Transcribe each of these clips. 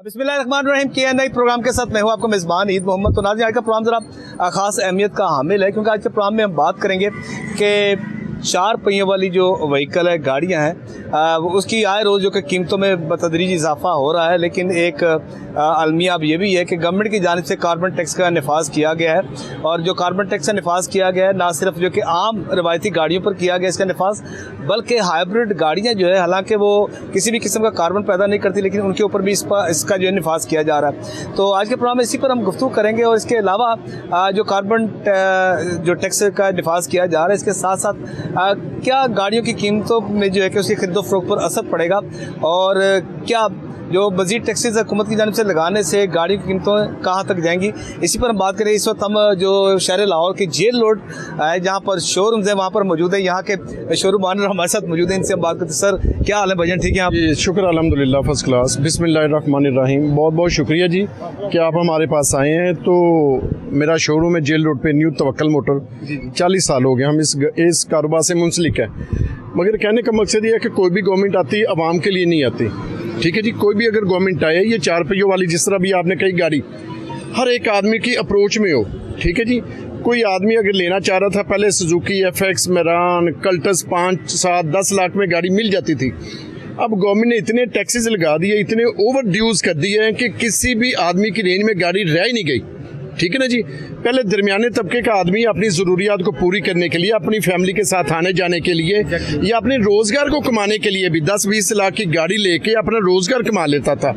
बिस्मिल्लाहिर्रहमानिर्रहीम KNI programme के साथ मैं हूं आपका मेज़बान ईद मोहम्मद। तो नाज़रीन, आज का प्रोग्राम ज़रा ख़ास अहमियत का हामिल है, क्योंकि आज के प्रोग्राम में हम बात करेंगे कि 4 पहियों वाली जो व्हीकल है, गाड़ियां हैं, उसकी आए रोज़ जो कि कीमतों में बतदरीज इजाफा हो रहा है। लेकिन एक अलमिया अब ये भी है कि गवर्नमेंट की जानिब से कार्बन टैक्स का नफाज किया गया है। और जो कार्बन टैक्स का नफाज किया गया है, ना सिर्फ जो कि आम रवायती गाड़ियों पर किया गया इसका नफाज, बल्कि हाइब्रिड गाड़ियाँ जो है, हालांकि वो किसी भी किस्म का कार्बन पैदा नहीं करती, लेकिन उनके ऊपर भी इसका जो है नफाज किया जा रहा है। तो आज के प्रोग्राम में इसी पर हम गुफ्तगू करेंगे। और इसके अलावा जो कार्बन जो टैक्स का नफाज किया जा रहा है, इसके साथ साथ क्या गाड़ियों की कीमतों में जो है कि उसकी खरीदो फरोख्त पर असर पड़ेगा, और क्या जो मज़ीद टैक्सेस हुकूमत की जानिब से लगाने से गाड़ी की कीमतों कहाँ तक जाएंगी, इसी पर हम बात करें। इस वक्त हम जो शहर लाहौर के जेल रोड है, जहाँ पर शोरूम्स हैं, वहाँ पर मौजूद है। यहाँ के शोरूम ऑनर हमारे साथ मौजूद हैं, इनसे हम बात करते हैं। सर, क्या हाल है भजन, ठीक है आप? जी शुक्र अल्हम्दुलिल्लाह, फर्स्ट क्लास। बिस्मिल्लाहिर्रहमानिर्रहीम। बहुत बहुत शुक्रिया जी कि आप हमारे पास आए हैं। तो मेरा शोरूम है जेल रोड पे, न्यू तवक्कल मोटर। 40 साल हो गए हम इस कारोबार से मुंसलिक है। मगर कहने का मकसद ये है कि कोई भी गवर्नमेंट आती है आवाम के लिए नहीं आती, ठीक है जी। कोई भी अगर गवर्नमेंट आए, ये 4 पहियों वाली जिस तरह भी आपने कही गाड़ी, हर एक आदमी की अप्रोच में हो, ठीक है जी। कोई आदमी अगर लेना चाह रहा था, पहले Suzuki FX, Mehran, Cultus 5, 7, 10 lakh में गाड़ी मिल जाती थी। अब गवर्नमेंट ने इतने टैक्सेस लगा दिए, इतने ओवर ड्यूज कर दिए हैं कि किसी भी आदमी की रेंज में गाड़ी रह ही नहीं गई, ठीक है ना जी। पहले दरमियाने तबके का आदमी अपनी ज़रूरियात को पूरी करने के लिए, अपनी फैमिली के साथ आने जाने के लिए, या अपने रोज़गार को कमाने के लिए भी 10-20 लाख की गाड़ी लेके अपना रोज़गार कमा लेता था।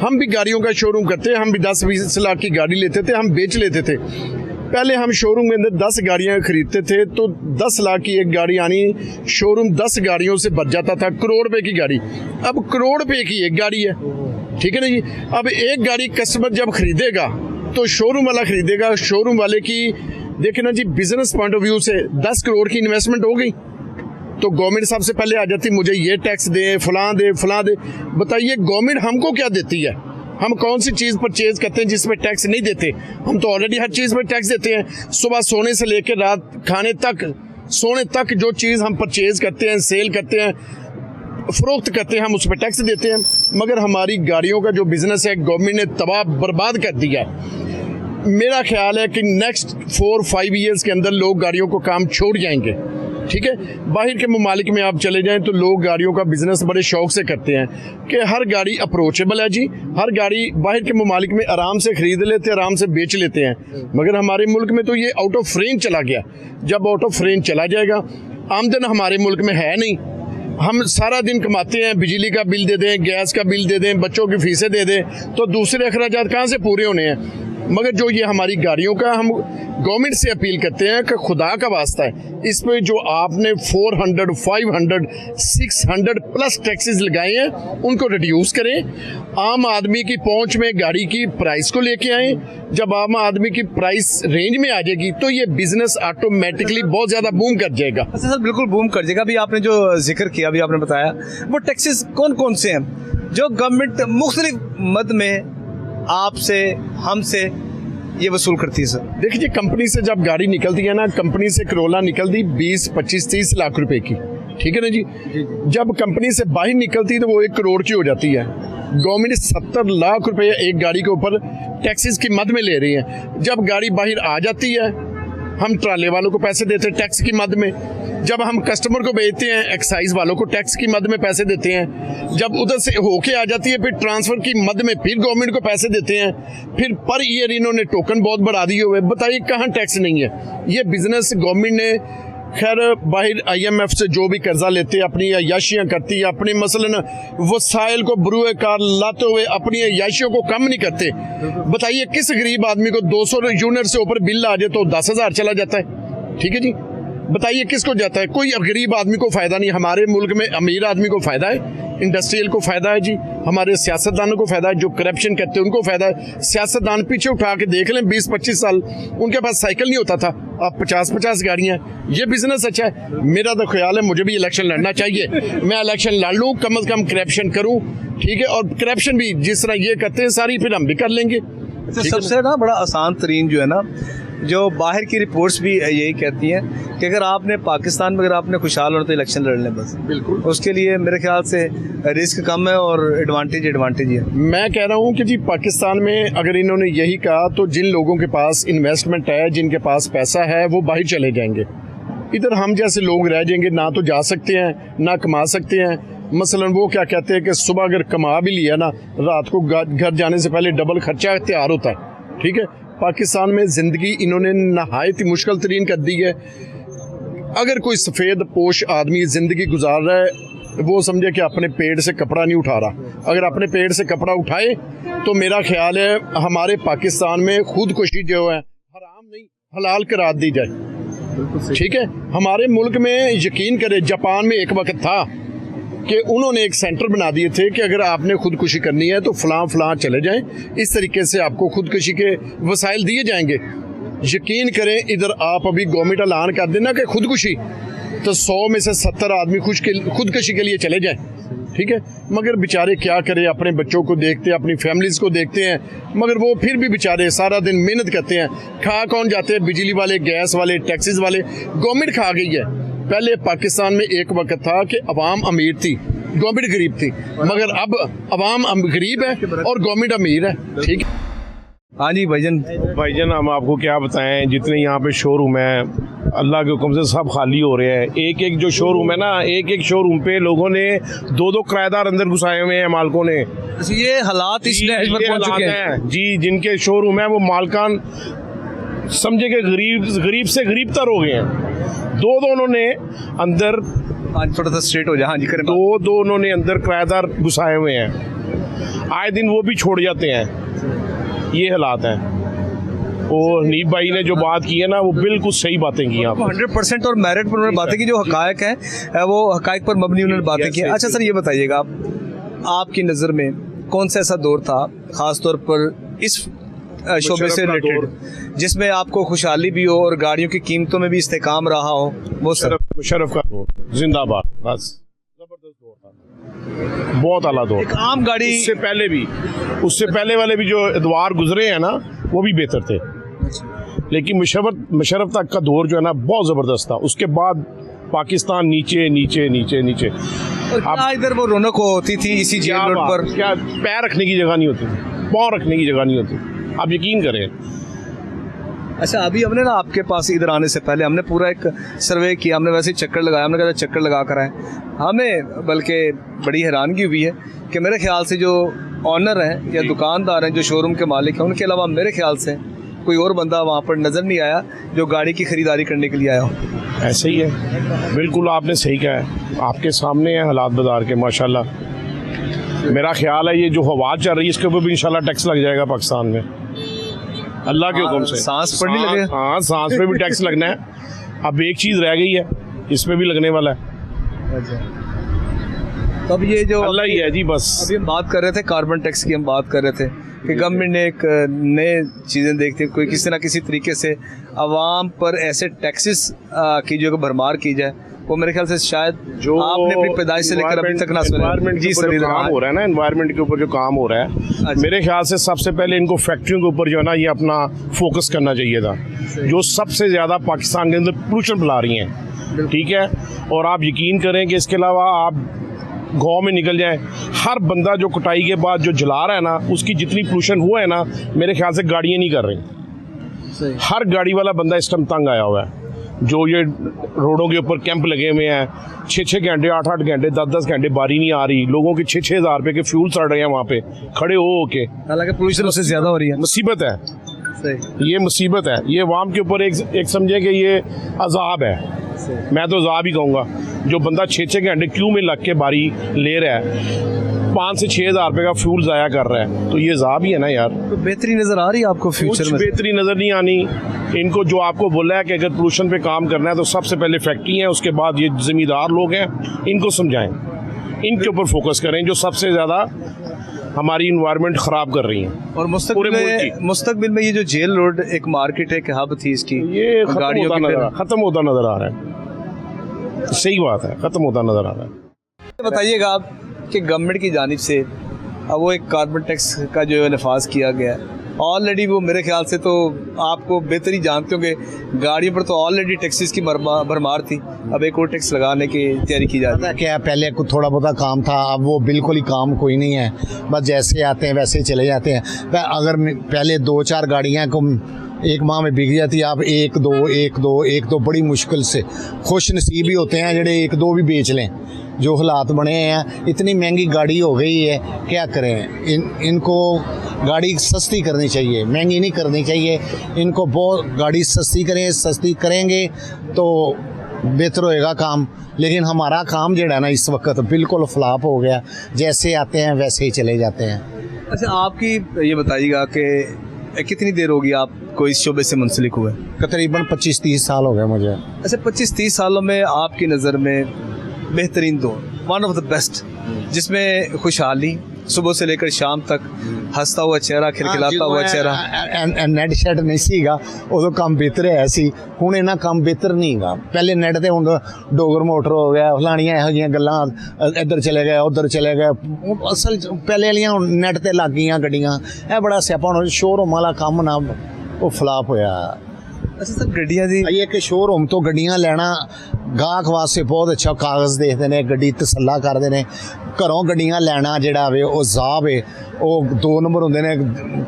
हम भी गाड़ियों का शोरूम करते हैं, हम भी 10-20 लाख की गाड़ी लेते थे, हम बेच लेते थे। पहले हम शोरूम के अंदर 10 गाड़ियाँ खरीदते थे, तो 10 लाख की एक गाड़ी आनी, शोरूम 10 गाड़ियों से भर जाता था, करोड़ रुपए की गाड़ी। अब करोड़ रुपए की एक गाड़ी है, ठीक है ना जी। अब एक गाड़ी कस्टमर जब खरीदेगा तो शोरूम वाला खरीदेगा, शोरूम वाले की देखे ना जी, बिजनेस पॉइंट ऑफ व्यू से 10 करोड़ की इन्वेस्टमेंट हो गई। तो गवर्नमेंट सबसे पहले आ जाती, मुझे ये टैक्स दे, फलां दे, फलां दे। बताइए गवर्नमेंट हमको क्या देती है? हम कौन सी चीज़ परचेज करते हैं जिसमें टैक्स नहीं देते? हम तो ऑलरेडी हर चीज़ में टैक्स देते हैं। सुबह सोने से लेकर रात खाने तक, सोने तक जो चीज़ हम परचेज करते हैं, सेल करते हैं, फरोख्त करते हैं, हम उस पर टैक्स देते हैं। मगर हमारी गाड़ियों का जो बिज़नेस है, गवर्नमेंट ने तबाह बर्बाद कर दिया है। मेरा ख्याल है कि नेक्स्ट 4-5 ईयर्स के अंदर लोग गाड़ियों को काम छोड़ जाएंगे, ठीक है। बाहर के ममालिक में आप चले जाएं तो लोग गाड़ियों का बिजनेस बड़े शौक से करते हैं कि हर गाड़ी अप्रोचेबल है जी। हर गाड़ी बाहर के ममालिक में आराम से खरीद लेते हैं, आराम से बेच लेते हैं। मगर हमारे मुल्क में तो ये आउट ऑफ रेंज चला गया। जब आउट ऑफ रेंज चला जाएगा, आमदन हमारे मुल्क में है नहीं, हम सारा दिन कमाते हैं, बिजली का बिल दे दें, गैस का बिल दे दें, बच्चों की फीसें दे दें, तो दूसरे अखराजात कहाँ से पूरे होने हैं? मगर जो ये हमारी गाड़ियों का, हम गवर्नमेंट से अपील करते हैं कि खुदा का वास्ता है, इस पे जो आपने 400, 500, 600 प्लस टैक्सेस लगाए हैं, उनको रिड्यूस करें। आम आदमी की पहुंच में गाड़ी की प्राइस को लेके आएँ। जब आम आदमी की प्राइस रेंज में आ जाएगी तो ये बिजनेस ऑटोमेटिकली बहुत ज़्यादा बूम कर जाएगा। अच्छा सर, बिल्कुल बूम कर जाएगा। अभी आपने जो जिक्र किया, अभी आपने बताया, वो टैक्सेस कौन कौन से हैं जो गवर्नमेंट मुख्तलिफ मद में आपसे, हमसे ये वसूल करती है? सर देखिए, कंपनी से जब गाड़ी निकलती है ना, कंपनी से करोला निकलती 20, 25, 30 लाख रुपए की, ठीक है ना जी। जब कंपनी से बाहर निकलती तो वो 1 करोड़ की हो जाती है। गवर्नमेंट 70 लाख रुपए एक गाड़ी के ऊपर टैक्सेस की मद में ले रही है। जब गाड़ी बाहर आ जाती है, हम ट्राले वालों को पैसे देते हैं टैक्स की मद में। जब हम कस्टमर को बेचते हैं, एक्साइज वालों को टैक्स की मद में पैसे देते हैं। जब उधर से होके आ जाती है, फिर ट्रांसफर की मद में फिर गवर्नमेंट को पैसे देते हैं। फिर पर ईयर इन्होंने टोकन बहुत बढ़ा दिए हुए। बताइए कहाँ टैक्स नहीं है? ये बिजनेस गवर्नमेंट ने, खैर बाहर IMF से जो भी कर्जा लेते हैं, अपनी अयाशियाँ करती है, अपने मसलन वसाइल को बरूए कार लाते हुए अपनी अयाशियों को कम नहीं करते। बताइए किस गरीब आदमी को 200 यूनिट से ऊपर बिल आ जाए तो 10,000 चला जाता है, ठीक है जी। बताइए किसको जाता है? कोई गरीब आदमी को फ़ायदा नहीं। हमारे मुल्क में अमीर आदमी को फ़ायदा है, इंडस्ट्रियल को फ़ायदा है जी, हमारे सियासतदानों को फ़ायदा है, जो करप्शन करते हैं उनको फ़ायदा है। सियासतदान पीछे उठा के देख लें, 20-25 साल उनके पास साइकिल नहीं होता था, अब 50-50 गाड़ियाँ। ये बिजनेस अच्छा है। मेरा तो ख्याल है मुझे भी इलेक्शन लड़ना चाहिए, मैं इलेक्शन लड़ लूँ, कम अज़ कम करप्शन करूँ, ठीक है। और करप्शन भी जिस तरह ये करते हैं सारी फिर हम भी कर लेंगे। सबसे ना बड़ा आसान तरीन जो है ना, जो बाहर की रिपोर्ट्स भी यही कहती हैं कि अगर आपने पाकिस्तान में अगर आपने खुशहाल होना तो इलेक्शन लड़ लें बस, बिल्कुल उसके लिए मेरे ख्याल से रिस्क कम है और एडवांटेज ही है। मैं कह रहा हूँ कि जी पाकिस्तान में अगर इन्होंने यही कहा तो जिन लोगों के पास इन्वेस्टमेंट है, जिनके पास पैसा है, वो बाहर चले जाएंगे। इधर हम जैसे लोग रह जाएंगे, ना तो जा सकते हैं ना कमा सकते हैं। मसलन वो क्या कहते हैं कि सुबह अगर कमा भी लिया ना, रात को घर जाने से पहले डबल खर्चा तैयार होता है। ठीक है, पाकिस्तान में ज़िंदगी इन्होंने नहायत ही मुश्किल तरीन कर दी है। अगर कोई सफ़ेद पोश आदमी ज़िंदगी गुजार रहा है, वो समझे कि अपने पेट से कपड़ा नहीं उठा रहा। अगर अपने पेट से कपड़ा उठाए तो मेरा ख्याल है हमारे पाकिस्तान में खुदकुशी जो है हराम नहीं हलाल करार दी जाए। ठीक है, हमारे मुल्क में यकीन करें, जापान में एक वक्त था कि उन्होंने एक सेंटर बना दिए थे कि अगर आपने खुदकुशी करनी है तो फलां चले जाएं, इस तरीके से आपको खुदकुशी के वसाइल दिए जाएंगे। यकीन करें, इधर आप अभी गवर्नमेंट ऐलान कर देना कि खुदकुशी, तो 100 में से 70 आदमी खुदकुशी के लिए चले जाएं। ठीक है, मगर बेचारे क्या करें, अपने बच्चों को देखते हैं, अपनी फैमिलीज़ को देखते हैं, मगर वो फिर भी बेचारे सारा दिन मेहनत करते हैं। खा कौन जाते हैं? बिजली वाले, गैस वाले, टैक्सेस वाले, गवर्नमेंट खा गई है। पहले पाकिस्तान में एक वक्त था कि अवाम अमीर थी, गवर्नमेंट गरीब थी, मगर अब अवाम गरीब है और गवर्नमेंट अमीर है। ठीक है। हाँ जी भाईजान, हम आपको क्या बताएं, जितने यहाँ पे शोरूम है अल्लाह के हुक्म से सब खाली हो रहे हैं। एक जो शोरूम है ना, एक शोरूम पे लोगों ने 2 क्राएदार अंदर घुसाए हुए हैं मालकों ने। ये हालात इस नहज पर पहुंच चुके हैं जी। जिनके शोरूम है वो मालकान समझे कि गरीब से गरीब तर हो गए हैं। दो उन्होंने अंदर, थोड़ा सा स्ट्रेट हो जाए, हाँ जी करें। दो उन्होंने अंदर किराएदार घुसाए हुए हैं। आए दिन वो भी छोड़ जाते हैं। ये हालात हैं। और हनीफ भाई ने जो बात की है ना, वो बिल्कुल सही बातें की हैं। 100% और मेरिट पर उन्होंने बातें की, जो हकायक है वो हकायक पर मबनी उन्होंने बातें की। अच्छा सर, ये बताइएगा आपकी नज़र में कौन सा ऐसा दौर था खास तौर पर इस शोबे से रिलेटेड जिसमें आपको खुशहाली भी हो और गाड़ियों की कीमतों में भी इस्तेकाम रहा हो? वो मुशर्रफ का दौर जिंदाबाद, बस जबरदस्त दौर था, बहुत आला दौर। एक आम गाड़ी, उससे पहले वाले भी जो अदवार गुजरे हैं ना, वो भी बेहतर थे, लेकिन मुशर्रफ तक का दौर जो है ना बहुत ज़बरदस्त था। उसके बाद पाकिस्तान नीचे नीचे नीचे नीचे। अब इधर वो रौनक होती थी इसी जेल रोड पर, क्या पैर रखने की जगह नहीं होती थी, पाँव रखने की जगह नहीं होती। आप यकीन करें। अच्छा, अभी हमने ना आपके पास इधर आने से पहले हमने पूरा एक सर्वे किया, हमने वैसे ही चक्कर लगाया, हमने कहा चक्कर लगा कर आए। हमें बल्कि बड़ी हैरानगी हुई है कि मेरे ख्याल से जो ऑनर हैं या दुकानदार हैं, जो शोरूम के मालिक हैं, उनके अलावा मेरे ख्याल से कोई और बंदा वहाँ पर नज़र नहीं आया जो गाड़ी की ख़रीदारी करने के लिए आया हो। ऐसे ही है, बिल्कुल आपने सही कहा है। आपके सामने है हालात बाज़ार के, माशाल्लाह। मेरा ख्याल है ये जो हवा चल रही है इसके ऊपर भी इंशाल्लाह टैक्स लग जाएगा पाकिस्तान में, अल्लाह के हुक्म से। सांस पड़ने लगे। हाँ, सांस पे भी टैक्स लगना है। अब एक चीज़ रह गई है, इस पे भी लगने वाला है। तो अब ये जो अल्लाह ही है जी, बस। अभी हम बात कर रहे थे कार्बन टैक्स की, हम बात कर रहे थे कि गवर्नमेंट ने एक नए चीज़ें देखते कोई किसी ना किसी तरीके से आवाम पर ऐसे टैक्सेस की जो भरमार की जाए, वो मेरे ख्याल से शायद जो आपने अपनी पैदाइश से लेकर अभी तक ना सुना। जी सर, काम हो रहा है ना, एनवायरनमेंट के ऊपर जो काम हो रहा है, मेरे ख्याल से सबसे पहले इनको फैक्ट्रियों के ऊपर जो है ना ये अपना फोकस करना चाहिए था, जो सबसे ज़्यादा पाकिस्तान के अंदर पोल्यूशन फैला रही हैं। ठीक है, और आप यकीन करें कि इसके अलावा आप गाँव में निकल जाए, हर बंदा जो कटाई के बाद जो जला रहा है ना, उसकी जितनी पोल्यूशन हुआ है ना, मेरे ख्याल से गाड़ियाँ नहीं कर रही। हर गाड़ी वाला बंदा इस टाइम तंग आया हुआ है। जो ये रोडों के ऊपर कैंप लगे हुए हैं, 6-6 घंटे 8-8 घंटे 10-10 घंटे बारी नहीं आ रही, लोगों के 6-6 हज़ार रुपये के फ्यूल सड़ रहे हैं वहाँ पे खड़े हो के। हालांकि पोल्यूशन उससे ज़्यादा हो रही है। मुसीबत है, ये मुसीबत है। ये अवाम के ऊपर एक समझे कि ये अजाब है, मैं तो अजाब ही कहूँगा। जो बंदा 6-6 घंटे क्यू में लग के बारी ले रहा है, 5 से 6 हज़ार रुपये का फ्यूल ज़ाया कर रहा है, तो ये अजाब ही है ना यार। तो बेहतरी नज़र आ रही है आपको फ्यूचर में? बेहतरी नज़र नहीं आनी। इनको जो आपको बोला है कि अगर पोल्यूशन पे काम करना है तो सबसे पहले फैक्ट्री है, उसके बाद ये ज़मींदार लोग हैं, इनको समझाएं, इनके ऊपर फोकस करें जो सबसे ज़्यादा हमारी इन्वायरमेंट ख़राब कर रही हैं। और मुस्तकबिल में ये जो जेल रोड एक मार्केट है, एक हब थी इसकी, ये ख़त्म होता नज़र आ रहा है। सही बात है, ख़त्म होता नज़र आ रहा है। बताइएगा आप कि गवर्नमेंट की जानिब से अब वो एक कार्बन टैक्स का जो है नफाज किया गया है, ऑलरेडी वो मेरे ख्याल से तो आपको बेहतर ही जानते होंगे, गाड़ियों पर तो ऑलरेडी टैक्सेस की भरमार थी, अब एक और टैक्स लगाने की तैयारी की जा रही है। क्या पहले कुछ थोड़ा बहुत काम था, अब वो बिल्कुल ही काम कोई नहीं है, बस जैसे आते हैं वैसे ही चले जाते हैं। अगर पहले 2-4 गाड़ियाँ को एक माह में बिक जाती, आप एक दो बड़ी मुश्किल से, खुश नसीब ही होते हैं ਜਿਹੜੇ 1-2 भी बेच लें। जो हालात बने हैं, इतनी महंगी गाड़ी हो गई है, क्या करें। इनको गाड़ी सस्ती करनी चाहिए, महंगी नहीं करनी चाहिए। इनको बहुत गाड़ी सस्ती करें, सस्ती करेंगे तो बेहतर होएगा काम। लेकिन हमारा काम जो है ना इस वक्त बिल्कुल फ्लॉप हो गया, जैसे आते हैं वैसे ही चले जाते हैं। अच्छा, आपकी ये बताइएगा कि कितनी देर होगी आपको इस शोबे से मुंसलिक हुए? तकरीबन 25-30 साल हो गए मुझे। अच्छा, 25-30 सालों में आपकी नज़र में बेहतरीन दौर, वन ऑफ द बेस्ट, जिसमें खुशहाली सुबह से लेकर शाम तक, हंसता हुआ चेहरा, खिलखिलाता हुआ चेहरा। ਨੈਟ ਸ਼ੈਟ ਨਹੀਂ ਸੀਗਾ ਉਦੋਂ, ਕੰਮ ਬਿਹਤਰ ਹੈ ਸੀ। ਹੁਣ ਇਹਨਾਂ ਕੰਮ ਬਿਹਤਰ ਨਹੀਂ ਗਾ। ਪਹਿਲੇ ਨੈਟ ਤੇ ਹੁਣ ਡੋਗਰ ਮੋਟਰ ਹੋ ਗਿਆ, ਫਲਾਣੀਆਂ ਇਹੋ ਜਿਹੀਆਂ ਗੱਲਾਂ, ਇੱਧਰ ਚਲੇ ਗਏ ਉੱਧਰ ਚਲੇ ਗਏ। ਅਸਲ ਪਹਿਲੇ ਵਾਲੀਆਂ ਹੁਣ ਨੈਟ ਤੇ ਲੱਗ ਗਈਆਂ ਗੱਡੀਆਂ। ਇਹ ਬੜਾ ਸਿਆਪਾ ਹੁਣ ਸ਼ੋਰੂਮ ਵਾਲਾ ਕੰਮ ਨਾ ਉਹ ਫਲਾਪ ਹੋਇਆ। अच्छा सर, गड्डियाँ दी ਇਹ ਕਿ ਸ਼ੋਰੂਮ ਤੋਂ ਗੱਡੀਆਂ ਲੈਣਾ ਗਾਹਕ ਵਾਸਤੇ ਬਹੁਤ ਅੱਛਾ, ਕਾਗਜ਼ ਦੇਖਦੇ ਨੇ, ਗੱਡੀ ਤਸੱਲਾ ਕਰਦੇ ਨੇ। ਘਰੋਂ ਗੱਡੀਆਂ ਲੈਣਾ ਜਿਹੜਾ ਵੇ ਉਹ ਜ਼ਾਬ ਹੈ। ਉਹ 2 ਨੰਬਰ ਹੁੰਦੇ ਨੇ,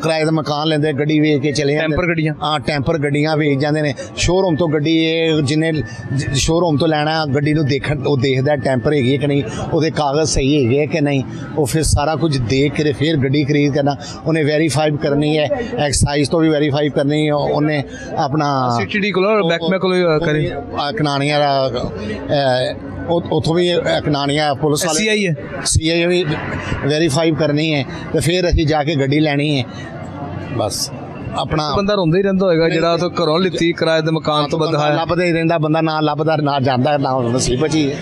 ਕਿਰਾਏ ਦਾ ਮਕਾਨ ਲੈਂਦੇ, ਗੱਡੀ ਵੇਚ ਕੇ ਚਲੇ ਜਾਂਦੇ। ਟੈਂਪਰ ਗੱਡੀਆਂ, ਹਾਂ ਟੈਂਪਰ ਗੱਡੀਆਂ ਵੇਚ ਜਾਂਦੇ ਨੇ। ਸ਼ੋਰੂਮ ਤੋਂ ਗੱਡੀ ਇਹ ਜਿਹਨੇ ਸ਼ੋਰੂਮ ਤੋਂ ਲੈਣਾ ਗੱਡੀ ਨੂੰ ਦੇਖਣ, ਉਹ ਦੇਖਦਾ ਟੈਂਪਰ ਹੈਗੀ ਹੈ ਕਿ ਨਹੀਂ, ਉਹਦੇ ਕਾਗਜ਼ ਸਹੀ ਹੈਗੇ ਹੈ ਕਿ ਨਹੀਂ। ਉਹ ਫਿਰ ਸਾਰਾ ਕੁਝ ਦੇਖ ਕੇ ਫਿਰ ਗੱਡੀ ਖਰੀਦ ਕਰਨਾ। ਉਹਨੇ ਵੈਰੀਫਾਈ ਕਰਨੀ ਹੈ, ਐਕਸਾਈਜ਼ ਤੋਂ ਵੀ ਵੈਰੀਫਾਈ ਕਰਨੀ ਹੈ। ਉਹਨੇ ਆਪਣਾ CTD ਕੋਲ ਬੈਕਮੈਕ ਕੋਲ ਕਰੇ, ਕਨਾਣੀਆਂ ਦਾ ਉੱਥੋਂ ਵੀ ਕਨਾਣੀਆਂ ਪੁਲਿਸ ਵਾਲੇ CI ਹੈ, CI ਵੀ ਵੈਰੀਫਾਈ ਕਰਨੀ ਹੈ ਤੇ ਫਿਰ ਅਸੀਂ ਜਾ ਕੇ ਗੱਡੀ ਲੈਣੀ ਹੈ। ਬਸ ਆਪਣਾ ਬੰਦਾ ਰੋਂਦਾ ਹੀ ਰਹਿੰਦਾ ਹੋਏਗਾ ਜਿਹੜਾ ਉਹ ਘਰੋਂ ਲਿੱਤੀ, ਕਿਰਾਏ ਦੇ ਮਕਾਨ ਤੋਂ ਬਦਹਾਇਆ। ਲੱਭਦਾ ਹੀ ਰਹਿੰਦਾ ਬੰਦਾ, ਨਾ ਲੱਭਦਾ ਨਾ ਜਾਂਦਾ, ना नसीब ही है।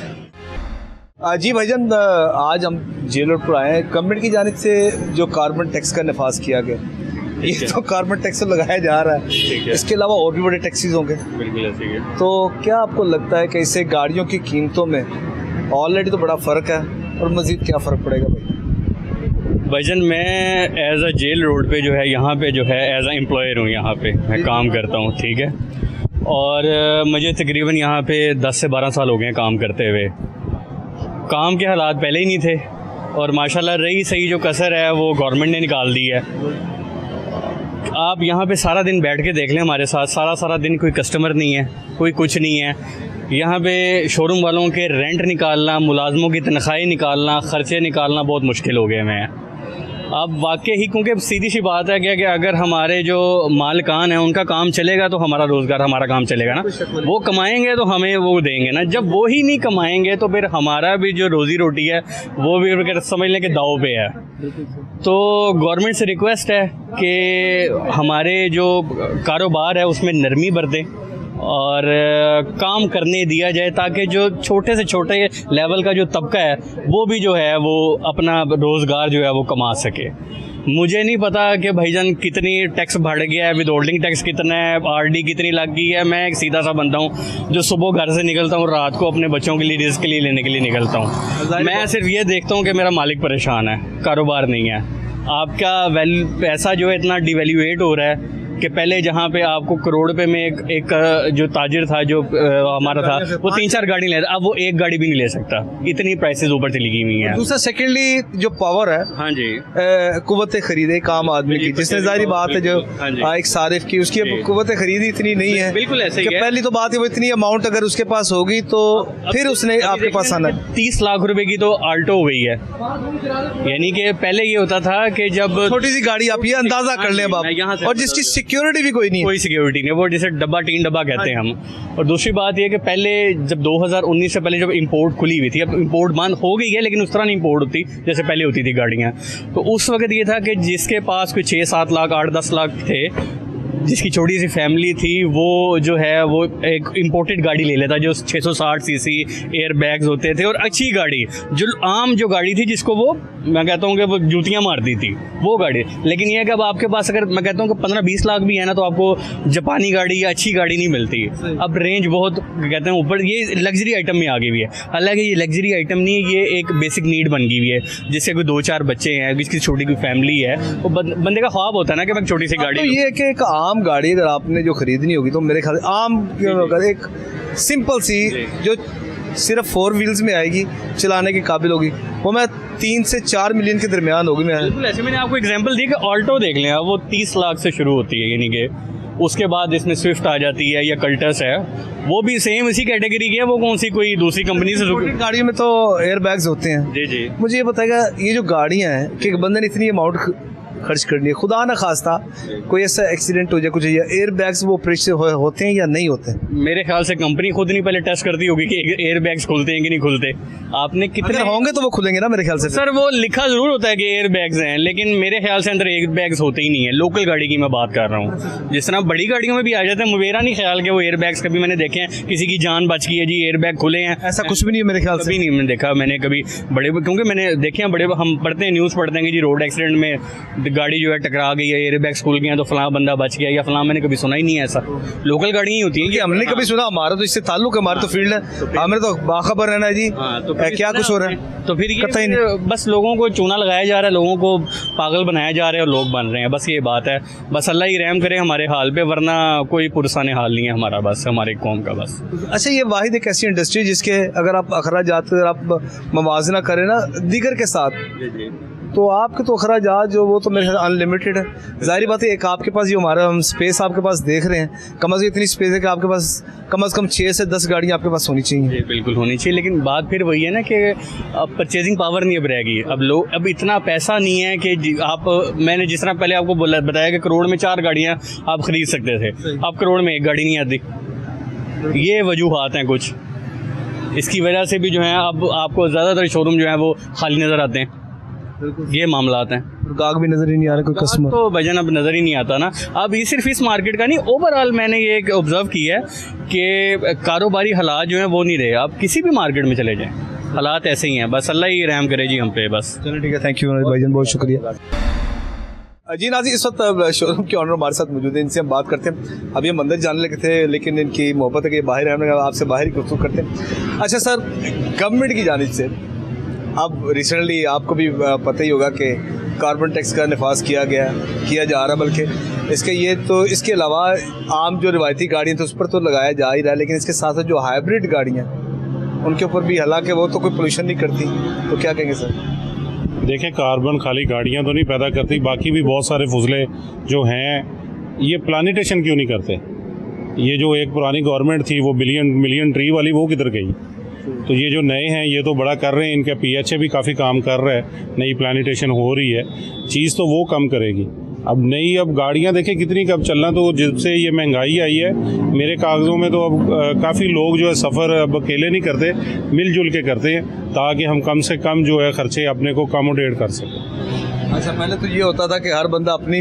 जी भाईजान, आज हम जेल रोड पर आए हैं। गवर्नमेंट की जानिब से जो कार्बन टैक्स का नफाज किया गया, ये तो कार्बन टैक्स लगाया जा रहा है, इसके अलावा और भी बड़े टैक्सेस होंगे। बिल्कुल ऐसे ही है। तो क्या आपको लगता है कि इससे गाड़ियों की कीमतों में ऑलरेडी तो बड़ा फ़र्क है, और मज़ीद क्या फ़र्क पड़ेगा भाई? भाईजान, मैं एज अ जेल रोड पे जो है, यहाँ पे जो है एज अ एम्प्लॉयर हूँ, यहाँ पे मैं काम करता हूँ, ठीक है। और मुझे तकरीबन यहाँ पे 10 से 12 साल हो गए हैं काम करते हुए। काम के हालात पहले ही नहीं थे, और माशाल्लाह रही सही जो कसर है वो गवर्नमेंट ने निकाल दी है। आप यहाँ पे सारा दिन बैठ के देख लें हमारे साथ, सारा दिन कोई कस्टमर नहीं है, कोई कुछ नहीं है। यहाँ पे शोरूम वालों के रेंट निकालना, मुलाजमों की तनख्वाहें निकालना, ख़र्चे निकालना बहुत मुश्किल हो गए हुए हैं अब वाकई ही। क्योंकि सीधी सी बात है कि अगर हमारे जो मालिकान हैं उनका काम चलेगा तो हमारा रोज़गार, हमारा काम चलेगा ना। वो कमाएंगे तो हमें वो देंगे ना। जब वो ही नहीं कमाएंगे तो फिर हमारा भी जो रोज़ी रोटी है वो भी समझ लें कि दाव पे है। तो गवर्नमेंट से रिक्वेस्ट है कि हमारे जो कारोबार है उसमें नरमी बरतें और काम करने दिया जाए, ताकि जो छोटे से छोटे लेवल का जो तबका है वो भी जो है वो अपना रोज़गार जो है वो कमा सके। मुझे नहीं पता कि भाईजान कितनी टैक्स बढ़ गया है, विद होल्डिंग टैक्स कितना है, RD कितनी लग गई है। मैं एक सीधा सा बंदा हूँ जो सुबह घर से निकलता हूँ, रात को अपने बच्चों के लिए रिस्क के लिए लेने के लिए निकलता हूँ। मैं सिर्फ ये देखता हूँ कि मेरा मालिक परेशान है, कारोबार नहीं है। आपका पैसा जो है इतना डिवैल्यूएट हो रहा है कि पहले जहाँ पे आपको करोड़ रुपए में एक जो ताजिर था, जो हमारा था, वो 3-4 गाड़ी ले, अब वो एक गाड़ी भी नहीं ले सकता, इतनी प्राइसेस ऊपर चली गई हुई हैं। दूसरा सेकेंडली जो पावर है, हाँ जी, कुव्वत खरीद एक आम आदमी की, जिसने जाहिर बात है जो एक सारिफ की, उसकी अब कुव्वत खरीद इतनी नहीं है। बिल्कुल ऐसे ही है। पहली तो बात है वो इतनी अमाउंट अगर उसके पास होगी तो फिर उसने आपके पास आना। 30 लाख रुपए की तो आल्टो हो गई है। यानी कि पहले ये होता था कि जब छोटी सी गाड़ी, आप ये अंदाजा कर लें आप, और जिसकी सिक्योरिटी भी कोई नहीं है, कोई सिक्योरिटी नहीं, वो जैसे टीन डब्बा कहते हैं हम। और दूसरी बात ये कि पहले जब 2019 से पहले जब इंपोर्ट खुली हुई थी, अब इंपोर्ट बंद हो गई है लेकिन उस तरह नहीं इंपोर्ट होती जैसे पहले होती थी गाड़ियाँ। तो उस वक्त ये था कि जिसके पास कोई 6-7 लाख 8-10 लाख थे जिसकी छोटी सी फैमिली थी वो जो है वो एक इम्पोर्टेड गाड़ी ले लेता जो 660 सीसी एयर बैग्स होते थे और अच्छी गाड़ी जो आम जो गाड़ी थी जिसको वो मैं कहता हूँ कि वो जूतियाँ मारती थी वो गाड़ी। लेकिन ये है कि अब आपके पास अगर मैं कहता हूँ कि 15-20 लाख भी है ना तो आपको जापानी गाड़ी या अच्छी गाड़ी नहीं मिलती। अब रेंज बहुत कहते हैं ऊपर, ये लग्जरी आइटम में आ गई हुई है। हालांकि ये लग्जरी आइटम नहीं है, ये एक बेसिक नीड बन गई हुई है। जिससे कोई 2-4 बच्चे हैं, जिसकी छोटी कोई फैमिली है, वो बंदे का ख्वाब होता है ना कि मैं छोटी सी गाड़ी तो ये कि एक आम गाड़ी अगर आपने जो खरीदनी होगी तो मेरे ख्याल से आम अगर एक सिंपल सी जो सिर्फ 4 व्हील्स में आएगी, चलाने के काबिल होगी, वो मैं 3 से 4 मिलियन के दरमियान होगी। मैं बिल्कुल ऐसे मैंने आपको एग्जांपल दी कि ऑल्टो देख लें, वो 30 लाख से शुरू होती है, यानी कि उसके बाद इसमें स्विफ्ट आ जाती है या कल्टस है, वो भी सेम इसी कैटेगरी की है। वो कौन सी कोई दूसरी कंपनी से छोटी गाड़ियों में तो एयर बैग्स होते हैं। जी जी। मुझे ये बताएगा ये जो गाड़ियाँ हैं कि बंदे ने इतनी अमाउंट खर्च करनी है, खुदा ना खास्ता कोई ऐसा एक्सीडेंट हो जाए कुछ, या एयर बैग्स वो ऑपरेशन होते हैं या नहीं होते हैं? मेरे ख्याल से कंपनी खुद नहीं पहले टेस्ट करती होगी कि एयर बैग्स खुलते हैं कि नहीं खुलते। आपने कितने अगर होंगे तो वो खुलेंगे ना मेरे ख्याल से। सर वो लिखा जरूर होता है कि एयर बैग्स हैं, लेकिन मेरे ख्याल से अंदर एयर बैग्स होते ही नहीं है। लोकल गाड़ी की मैं बात कर रहा हूँ, जिस तरह बड़ी गाड़ियों में भी आ जाते हैं, मेरा नहीं ख्याल कि वो एयर बैग्स कभी मैंने देखे हैं किसी की जान बच गई है जी एयर बैग खुले हैं, ऐसा कुछ भी नहीं है मेरे ख्याल से। कभी नहीं मैंने देखा। मैंने कभी बड़े, क्योंकि मैंने देखे हैं बड़े, हम पढ़ते हैं न्यूज़ पढ़ते हैं कि जी रोड एक्सीडेंट में गाड़ी जो है टकरा गई है, एयर बैग्स खुल गए हैं तो फलां बंदा बच गया या फलां, मैंने कभी सुना ही नहीं है ऐसा। लोकल गाड़ी ही होती है कि हमने कभी सुना, हमारा तो इससे ताल्लुक है, हमारा तो फील्ड है, हमें तो बाखबर रहना है जी। तो क्या कुछ हो रहा है तो फिर कतई ये बस लोगों को चूना लगाया जा रहा है, लोगों को पागल बनाया जा रहा है और लोग बन रहे हैं, बस ये बात है। बस अल्लाह ही रहम करे हमारे हाल पे, वरना कोई पुरसाने हाल नहीं है हमारा, बस हमारी कौम का बस। अच्छा, ये वाहिद एक ऐसी इंडस्ट्री जिसके अगर आप अखराजात अगर आप मवाजना करें ना दीगर के साथ, तो आपके तो अखराजात जो वो तो मेरे ख्याल अनलिमिटेड है। जाहिर बात है, एक आपके पास ये हमारा हम स्पेस आपके पास देख रहे हैं, कम से कम इतनी स्पेस है कि आपके पास कम से कम 6 से 10 गाड़ियाँ आपके पास होनी चाहिए। बिल्कुल होनी चाहिए, लेकिन बात फिर वही है ना कि अब परचेजिंग पावर नहीं अब रहेगी। अब इतना पैसा नहीं है कि आप, मैंने जिस तरह पहले आपको बताया कि करोड़ में 4 गाड़ियाँ आप खरीद सकते थे, अब करोड़ में 1 गाड़ी नहीं आती। ये वजूहात हैं कुछ, इसकी वजह से भी जो है अब आपको ज़्यादातर शोरूम जो है वो खाली नज़र आते हैं। ये मामलात हैं, गाहक भी नज़र ही नहीं आ रहा, कोई कस्टमर तो भजन अब नज़र ही नहीं आता ना। अब ये सिर्फ इस मार्केट का नहीं, ओवरऑल मैंने ये एक ऑब्जर्व किया है कि कारोबारी हालात जो हैं वो नहीं रहे। आप किसी भी मार्केट में चले जाएं, हालात ऐसे ही हैं, बस अल्लाह ही रहम करे जी हम पे बस। चलो ठीक है, थैंक यू भाईजान, बहुत शुक्रिया। जी नाज़रीन, इस वक्त शोरूम के ऑनर हमारे साथ मौजूद हैं, इनसे हम बात करते हैं। अभी हम अंदर जाने लगे थे, लेकिन इनकी मोहब्बत है कि बाहर हमने आपसे बाहर ही गुफ्तगू करते हैं। अच्छा सर, गवर्नमेंट की जानिब से अब रिसेंटली आपको भी पता ही होगा कि कार्बन टैक्स का नफाज किया जा रहा, बल्कि इसके अलावा आम जो रिवायती गाड़ियाँ तो उस पर तो लगाया जा ही रहा है, लेकिन इसके साथ साथ जो हाइब्रिड गाड़ियाँ उनके ऊपर भी, हालांकि वो तो कोई पोल्यूशन नहीं करती, तो क्या कहेंगे सर? देखें, कार्बन खाली गाड़ियाँ तो नहीं पैदा करती, बाकी भी बहुत सारे फुजले जो हैं, ये प्लानिटेशन क्यों नहीं करते? ये जो एक पुरानी गवर्नमेंट थी वो मिलियन ट्री वाली, वो किधर गई? तो ये जो नए हैं ये तो बड़ा कर रहे हैं, इनका PHA भी काफ़ी काम कर रहा है, नई प्लानिटेशन हो रही है, चीज़ तो वो कम करेगी। अब गाड़ियाँ देखें कितनी कब चलना, तो जिससे ये महंगाई आई है, मेरे कागज़ों में तो अब काफ़ी लोग जो है सफ़र अब अकेले नहीं करते, मिलजुल के करते हैं, ताकि हम कम से कम जो है ख़र्चे अपने को अकोमोडेट कर सकें। अच्छा, पहले तो ये होता था कि हर बंदा अपनी,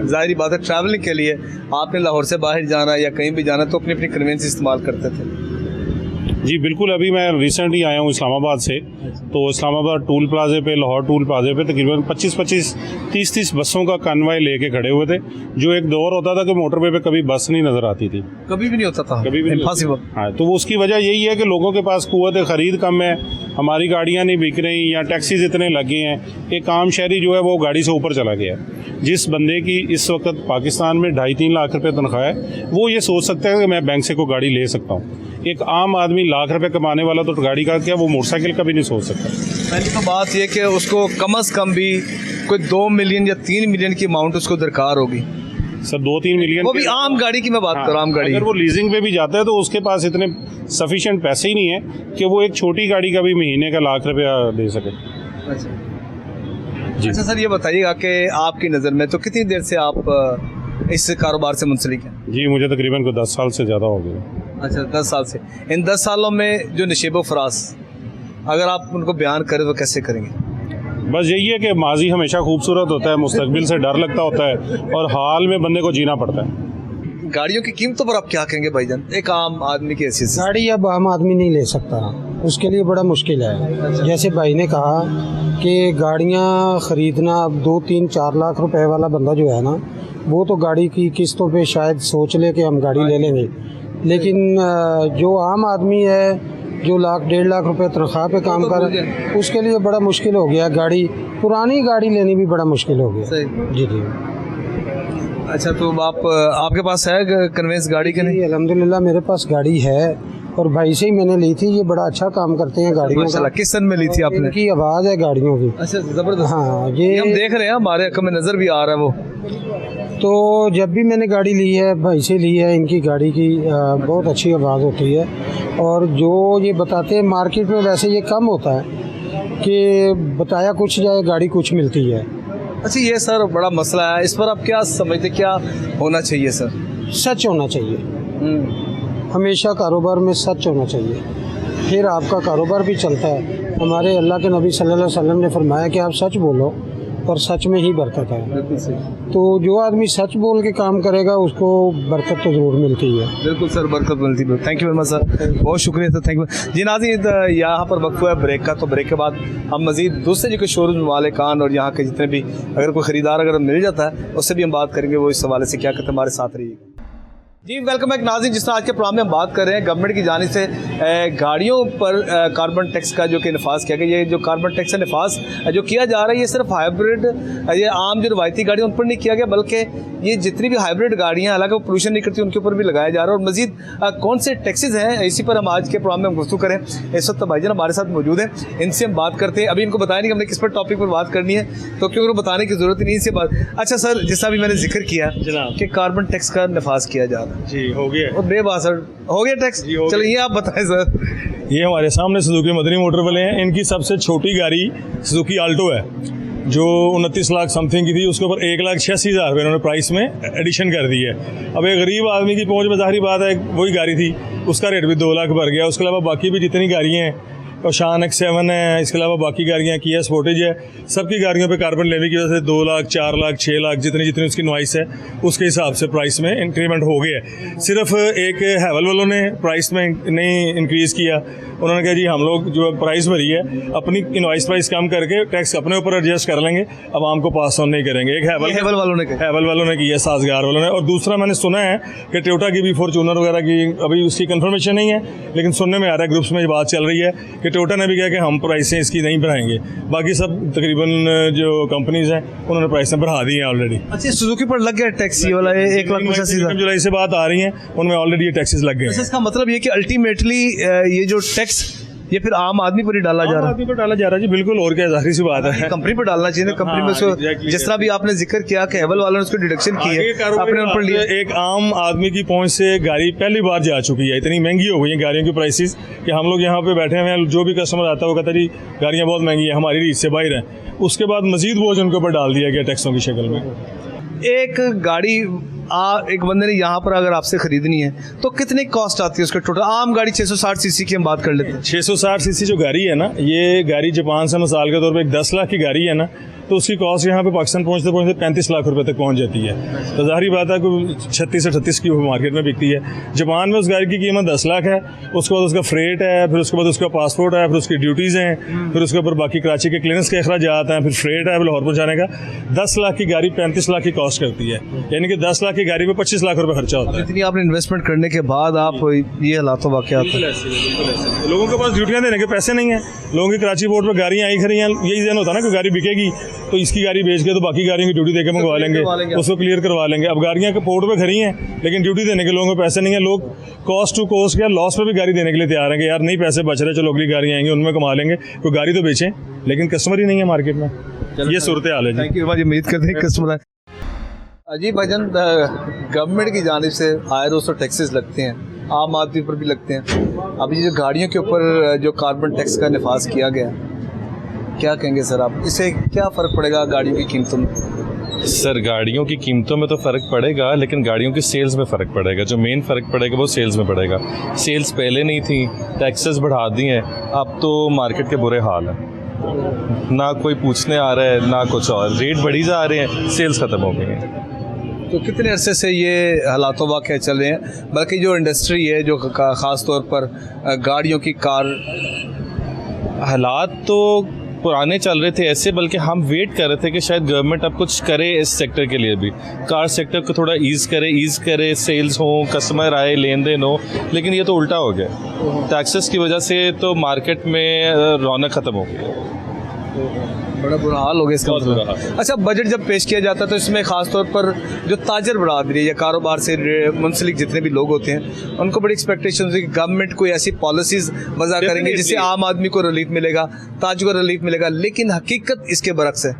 जाहिर बात है ट्रैवलिंग के लिए आपने लाहौर से बाहर जाना या कहीं भी जाना तो अपनी कन्वेंस इस्तेमाल करते थे। जी बिल्कुल, अभी मैं रिसेंटली आया हूँ इस्लामाबाद से, तो इस्लामाबाद टूल प्लाजे पे, लाहौर टूल प्लाजे पे तकरीबन 25-25, 30-30 बसों का कन्वाय लेके खड़े हुए थे। जो एक दौर होता था कि मोटरवे पे कभी बस नहीं नज़र आती थी, कभी भी नहीं होता था, कभी भी इम्पॉसिबल। हाँ, तो उसकी वजह यही है कि लोगों के पास कुव्वत ख़रीद कम है, हमारी गाड़ियाँ नहीं बिक रही या टैक्सीज इतने लगे हैं, एक आम शहरी जो है वो गाड़ी से ऊपर चला गया। जिस बंदे की इस वक्त पाकिस्तान में 2.5-3 लाख रुपये तनख्वाह है, वो ये सोच सकता है कि मैं बैंक से कोई गाड़ी ले सकता हूँ। एक आम आदमी लाख रुपए कमाने वाला तो गाड़ी का क्या, वो मोटरसाइकिल का भी नहीं सोच सकता। पहली तो बात ये कि उसको कम से कम भी कोई 2 मिलियन या 3 मिलियन की अमाउंट उसको दरकार होगी सर, 2-3 मिलियन, वो भी आम गाड़ी की मैं बात कर रहा हूँ। आम गाड़ी अगर वो लीजिंग पे भी जाता है तो उसके पास इतने सफिशिएंट पैसे ही नहीं है कि वो एक छोटी गाड़ी का भी महीने का लाख रुपया दे सके। अच्छा सर, ये बताइएगा कि आपकी नज़र में तो कितनी देर से आप इस कारोबार से मुंसलिक हैं? जी मुझे तकरीबन 10 साल से ज़्यादा हो गया। अच्छा, 10 साल से। इन 10 सालों में जो नशेब फराज अगर आप उनको बयान करें तो कैसे करेंगे? बस यही है कि माजी हमेशा खूबसूरत होता है, मुस्तकबिल से डर लगता होता है और हाल में बंदे को जीना पड़ता है। गाड़ियों की कीमतों पर आप क्या कहेंगे भाईजान, एक आम आदमी की हैसियत से? गाड़ी अब आम आदमी नहीं ले सकता, उसके लिए बड़ा मुश्किल है। जैसे भाई ने कहा कि गाड़ियाँ ख़रीदना अब 2-3-4 लाख रुपए वाला बंदा जो है ना, वो तो गाड़ी की किस्तों पे शायद सोच ले कि हम गाड़ी ले लेंगे, लेकिन जो आम आदमी है जो 1-1.5 लाख रुपए तनख्वाह पे काम कर रहा है, उसके लिए बड़ा मुश्किल हो गया। गाड़ी पुरानी गाड़ी लेनी भी बड़ा मुश्किल हो गया। सही। जी जी। अच्छा, तो आपके पास है कन्वेंस गाड़ी के नहीं? अल्हम्दुलिल्लाह मेरे पास गाड़ी है और भाई से ही मैंने ली थी। ये बड़ा अच्छा काम करते हैं गाड़ियों माशाल्लाह। का। किस सन में ली थी आपने? इनकी आवाज़ है गाड़ियों की। अच्छा, जबरदस्त। हाँ, ये हम ये देख रहे हैं, हमारे अक्ल में नजर भी आ रहा है वो। तो जब भी मैंने गाड़ी ली है भाई से ली है, इनकी गाड़ी की बहुत अच्छी आवाज़ होती है। और जो ये बताते हैं मार्केट में वैसे ये कम होता है कि बताया कुछ जाए गाड़ी कुछ मिलती है। अच्छा, ये सर बड़ा मसला है, इस पर आप क्या समझते, क्या होना चाहिए सर? सच होना चाहिए, हमेशा कारोबार में सच होना चाहिए, फिर आपका कारोबार भी चलता है। हमारे अल्लाह के नबी सल्लल्लाहु अलैहि वसल्लम ने फरमाया कि आप सच बोलो और सच में ही बरकत है। बिल्कुल सही। तो जो आदमी सच बोल के काम करेगा उसको बरकत तो ज़रूर मिलती है। बिल्कुल सर, बरकत मिलती है। Thank you very much sir, बहुत शुक्रिया सर, थैंक यू जी। नाज़रीन, यहाँ पर वक्त हुआ है ब्रेक का, तो ब्रेक के बाद हम मज़ीद दूसरे जो कि शोरूम मालिकान और यहाँ के जितने भी अगर कोई ख़रीदार अगर मिल जाता है उससे भी हम बात करेंगे, वो इस हवाले से क्या कहते हैं। हमारे साथ रहिए जी। वेलकम बैक नाज़रीन। जिस तरह आज के प्रोग्राम में हम बात कर रहे हैं गवर्नमेंट की जानिब से गाड़ियों पर कार्बन टैक्स का जो कि नफाज किया गया, ये जो कार्बन टैक्स है नफाज जो किया जा रहा है, ये सिर्फ हाइब्रिड, ये आम जो रवायती गाड़ियाँ उन पर नहीं किया गया, बल्कि ये जितनी भी हाइब्रिड गाड़ियाँ हालांकि वो पोल्यूशन नहीं करती उनके ऊपर भी लगाया जा रहा है। और मज़ीद कौन से टैक्सेज हैं, इसी पर हम आज के प्रोग्राम में गुफ्तगू करें। इस वक्त भाईजान हमारे साथ मौजूद हैं, इनसे हम बात करते हैं। अभी इनको बताया नहीं कि हमने किस पर टॉपिक पर बात करनी है, तो क्योंकि उनको बताने की ज़रूरत नहीं, इनसे बात। अच्छा सर, जैसा भी मैंने जिक्र किया कि कार्बन टैक्स का नफाज किया जा रहा है जी, हो गया और बेबासर हो गया टैक्स, चलिए ये आप बताएं सर। ये हमारे सामने सुजुकी मदनी मोटर वाले हैं, इनकी सबसे छोटी गाड़ी सुजुकी आल्टो है जो 29 लाख समथिंग की थी, उसके ऊपर 1,86,000 रुपये इन्होंने प्राइस में एडिशन कर दी है। अब एक गरीब आदमी की पहुंच में ज़ाहिर बात है वही गाड़ी थी, उसका रेट भी 2 लाख भर गया। उसके अलावा बाकी भी जितनी गाड़ियाँ हैं, और शान X7 है, इसके अलावा बाकी गाड़ियाँ किया स्पोर्टेज है, सबकी गाड़ियों पे कार्बन लेवी की वजह से 2 लाख 4 लाख 6 लाख जितनी जितनी उसकी नॉइस है उसके हिसाब से प्राइस में इंक्रीमेंट हो गया है। सिर्फ एक हैवल वालों ने प्राइस में नहीं इंक्रीज़ किया, उन्होंने कहा जी हम लोग जो प्राइस भरी है अपनी इनवाइस प्राइस कम करके टैक्स अपने ऊपर एडजस्ट कर लेंगे, अब आम को पास ऑन नहीं करेंगे। एक हैवल वालों ने किया, साजगार वालों ने। और दूसरा मैंने सुना है कि टोयोटा की भी फॉर्च्यूनर वगैरह की अभी उसकी कंफर्मेशन नहीं है, लेकिन सुनने में आ रहा है ग्रुप्स में ये बात चल रही है कि टोयोटा ने भी कहा कि हम प्राइसें इसकी नहीं बढ़ाएंगे। बाकी सब तकरीबन जो कंपनीज हैं उन्होंने प्राइसें बढ़ा दी हैं ऑलरेडी। अच्छा, सुजुकी पर लग गया टैक्स ये वाला 1,85,000 जुलाई से बात आ रही है, उनमें ऑलरेडी ये टैक्सेस लग गए हैं। इसका मतलब ये कि अल्टीमेटली ये जो टैक्स ये फिर आम आदमी पर ही डाला जा रहा है। आदमी पर डाला जा रहा है जी, बिल्कुल, और क्या, जाहिर सी बात है कंपनी पर डालना चाहिए ना, कंपनी में उसको जिस तरह भी आपने जिक्र किया कि हैवल वालों ने उसको डिडक्शन की है, अपने उन पर लिए। एक आम आदमी की पहुंच से गाड़ी पहली बार जा चुकी है, इतनी महंगी हो गई है गाड़ियों की प्राइसेस कि हम लोग यहाँ पे बैठे हुए हैं, जो भी कस्टमर आता है वो कहता है जी गाड़ियाँ बहुत महंगी है, हमारी रीच से बाहर है। उसके बाद मजीद बोझ उनके ऊपर डाल दिया गया टैक्सों की शक्ल में। एक गाड़ी एक बंदे ने यहाँ पर अगर आपसे खरीदनी है तो कितनी कॉस्ट आती है उसका टोटल? आम गाड़ी 660 सीसी की हम बात कर लेते हैं। 660 सीसी जो गाड़ी है ना, ये गाड़ी जापान से मिसाल के तौर पे एक 10 लाख की गाड़ी है ना, तो उसकी कॉस्ट यहाँ पे पाकिस्तान पहुँचते पहुँचते 35 लाख रुपए तक पहुँच जाती है। तो जाहिर बात है कि 36 से 38 की मार्केट में बिकती है। जापान में उस गाड़ी की कीमत 10 लाख है, उसके बाद उसका फ्रेट है, फिर उसके बाद उसका पासपोर्ट है, फिर उसकी ड्यूटीज़ हैं, फिर उसके ऊपर बाकी कराची के क्लियरेंस के अखराजात हैं, फिर फ्रेट है लाहौर पहुँचाने का। 10 लाख की गाड़ी 35 लाख की कॉस्ट करती है, यानी कि 10 लाख की गाड़ी पे 25 लाख रुपए खर्चा होता है। इतनी आपने इन्वेस्टमेंट करने के बाद आप ये हालात वाक़यात लोगों के पास ड्यूटियाँ देने के पैसे नहीं है, लोगों की कराची पोर्ट पर गाड़ियाँ आई खड़ी हैं, यही जहन होता है ना कि गाड़ी बिकेगी तो इसकी गाड़ी बेच के तो बाकी गाड़ियों की ड्यूटी देके मंगवा लेंगे, उसको क्लियर करवा लेंगे। अब गाड़ियाँ पोर्ट पे खड़ी हैं लेकिन ड्यूटी देने के लोगों को पैसे नहीं है, लोग कॉस्ट टू कॉस्ट या लॉस पे भी गाड़ी देने के लिए तैयार हैं कि यार नहीं पैसे बच रहे, चलो अगली गाड़ियाँ आएंगी उनमें कमा लेंगे, कोई गाड़ी तो बेचें, लेकिन कस्टमर ही नहीं है मार्केट में। ये सूरत हाल है जी। थैंक यू, उम्मीद करते हैं कस्टमर। अजीब भाईजान, गवर्नमेंट की जानिब से आए रोज़ तो टैक्सेस लगते हैं, आम आदमी पर भी लगते हैं। अभी जो गाड़ियों के ऊपर जो कार्बन टैक्स का नफाज किया गया, क्या कहेंगे सर आप, इससे क्या फ़र्क पड़ेगा गाड़ियों की कीमतों में? सर गाड़ियों की कीमतों में तो फ़र्क पड़ेगा, लेकिन गाड़ियों की सेल्स में फ़र्क पड़ेगा। जो मेन फ़र्क पड़ेगा वो सेल्स में पड़ेगा। सेल्स पहले नहीं थी, टैक्सेस बढ़ा दी हैं, अब तो मार्केट के बुरे हाल हैं, ना कोई पूछने आ रहा है ना कुछ और, रेट बढ़ी जा रहे हैं, सेल्स ख़त्म हो गई हैं। तो कितने अरसे से ये हालातों वाक़या चल रहे हैं, बल्कि जो इंडस्ट्री है जो ख़ास तौर पर गाड़ियों की कार, हालात तो पुराने चल रहे थे ऐसे, बल्कि हम वेट कर रहे थे कि शायद गवर्नमेंट अब कुछ करे इस सेक्टर के लिए भी, कार सेक्टर को थोड़ा ईज़ करे, सेल्स हो, कस्टमर आए, लेन देन हो, लेकिन ये तो उल्टा हो गया। टैक्सेस की वजह से तो मार्केट में रौनक ख़त्म हो गई, बड़ा बुरा हाल हो गया इसका मतलब। अच्छा, बजट जब पेश किया जाता है तो इसमें ख़ास तौर पर जो ताजर बरादरी या कारोबार से मुंसलिक जितने भी लोग होते हैं उनको बड़ी एक्सपेक्टेशन है कि गवर्नमेंट कोई ऐसी पॉलिसीज़ वज़ा करेंगे जिससे आम आदमी को रिलीफ मिलेगा, ताजर को रिलीफ मिलेगा, लेकिन हकीकत इसके बरक्स है।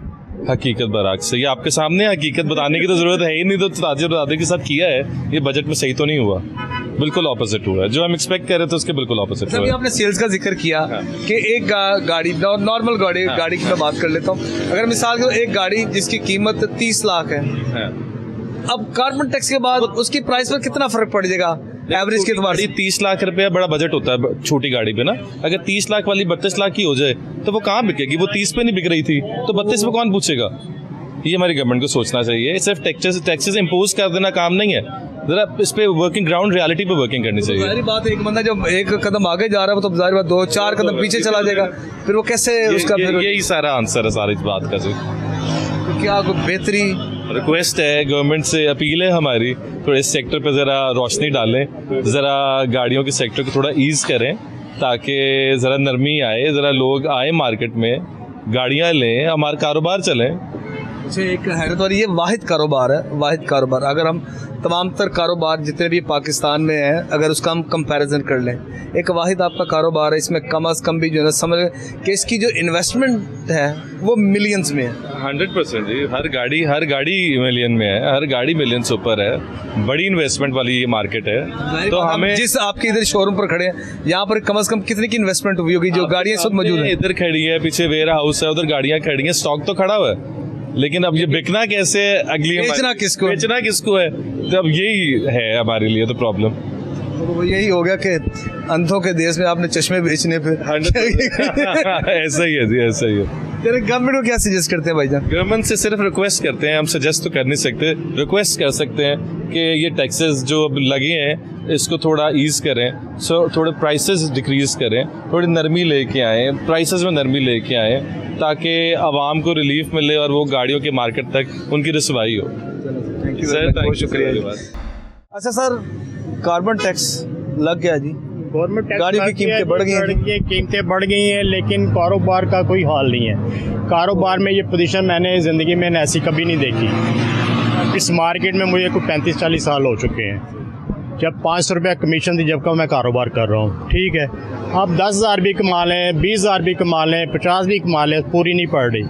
हकीकत बराक्स से ये आपके सामने हकीकत बताने की तो ज़रूरत है ही नहीं, तो ताजर बरादरी के साथ किया है, ये बजट में सही तो नहीं हुआ, बिल्कुल ऑपोजिट हुआ है, जो हम एक्सपेक्ट कर रहे थे उसके बिल्कुल ऑपोजिट हुआ है। आपने सेल्स का जिक्र किया कि एक गाड़ी नॉर्मल गाड़ी की मैं बात कर लेता हूँ, अगर मिसाल के एक गाड़ी जिसकी कीमत 30 लाख है, अब कार्बन टैक्स के बाद उसकी प्राइस पर कितना फर्क पड़ जाएगा एवरेज के एतबार से? 30 लाख रुपया बड़ा बजट होता है छोटी गाड़ी पे ना, अगर 30 लाख वाली 32 लाख की हो जाए तो वो कहाँ बिकेगी? वो 30 पे नहीं बिक रही थी तो 32 पे कौन पूछेगा? ये हमारी गवर्नमेंट को सोचना चाहिए। सिर्फ टैक्सेस इम्पोज कर देना काम नहीं है, जरा इस पे वर्किंग ग्राउंड रियलिटी पे वर्किंग करनी चाहिए। जाहिर बात है, एक बंदा जब एक कदम आगे जा रहा है वो तो जाहिर बात 2-4 कदम पीछे चला जाएगा, फिर वो कैसे उसका यही सारा आंसर है सारी बात का। तो क्या कोई बेहतरी रिक्वेस्ट है गवर्नमेंट से, अपील है हमारी, थोड़ा इस सेक्टर पे ज़रा रोशनी डालें, ज़रा गाड़ियों के सेक्टर को थोड़ा ईज़ करें ताकि ज़रा नरमी आए, ज़रा लोग आए मार्केट में, गाड़ियाँ लें, हमारा कारोबार चलें। अच्छा, एक हैरत वाली ये वाहिद कारोबार है, वाहिद कारोबार। अगर हम तमाम तर कारोबार जितने भी पाकिस्तान में हैं अगर उसका हम कंपैरिजन कर लें, एक वाहिद आपका कारोबार है, इसमें कम अज़ कम भी जो है ना समझ कि इसकी जो इन्वेस्टमेंट है वो मिलियंस में है। 100% जी, हर गाड़ी मिलियन में है, हर गाड़ी मिलियन से ऊपर है, बड़ी इन्वेस्टमेंट वाली ये मार्केट है। तो हमें जिस आपके इधर शोरूम पर खड़े हैं यहाँ पर कम से कम कितनी की इन्वेस्टमेंट हुई होगी जो गाड़ियाँ सब मौजूद हैं? इधर खड़ी है, पीछे वेयर हाउस है, उधर गाड़ियाँ खड़ी हैं, स्टॉक तो खड़ा हुआ है, लेकिन अब ये बिकना कैसे है, अगली बेचना किसको है, तो अब यही है हमारे लिए तो प्रॉब्लम। तो यही हो गया कि अंधों के देश में आपने चश्मे बेचने पे ऐसा ही है जी, ऐसा ही है। गवर्नमेंट को क्या सजेस्ट करते हैं भाईजान? गवर्नमेंट से सिर्फ रिक्वेस्ट करते हैं, हम सजेस्ट तो कर नहीं सकते, रिक्वेस्ट कर सकते हैं कि ये टैक्सेस जो अब लगे हैं इसको थोड़ा ईज़ करें, थोड़े प्राइसेस डिक्रीज़ करें, थोड़ी नरमी लेके आएँ, प्राइसेस में नरमी लेके आएँ ताकि आवाम को रिलीफ मिले और वो गाड़ियों के मार्केट तक उनकी रसवाई हो। थैंक यू सर, बहुत शुक्रिया। अच्छा सर, कार्बन टैक्स लग गया जी, गवर्नमेंट टैक्स गाड़ियों की कीमतें बढ़ गई हैं, कीमतें बढ़ गई हैं, लेकिन कारोबार का कोई हाल नहीं है। कारोबार में ये पोजीशन मैंने ज़िंदगी में ऐसी कभी नहीं देखी। इस मार्केट में मुझे कोई 35-40 साल हो चुके हैं। जब 500 रुपये कमीशन थी, जब का मैं कारोबार कर रहा हूँ, ठीक है। आप 10,000 भी कमा लें, 20,000 भी कमा लें, 50 भी कमा लें, पूरी नहीं पड़ रही,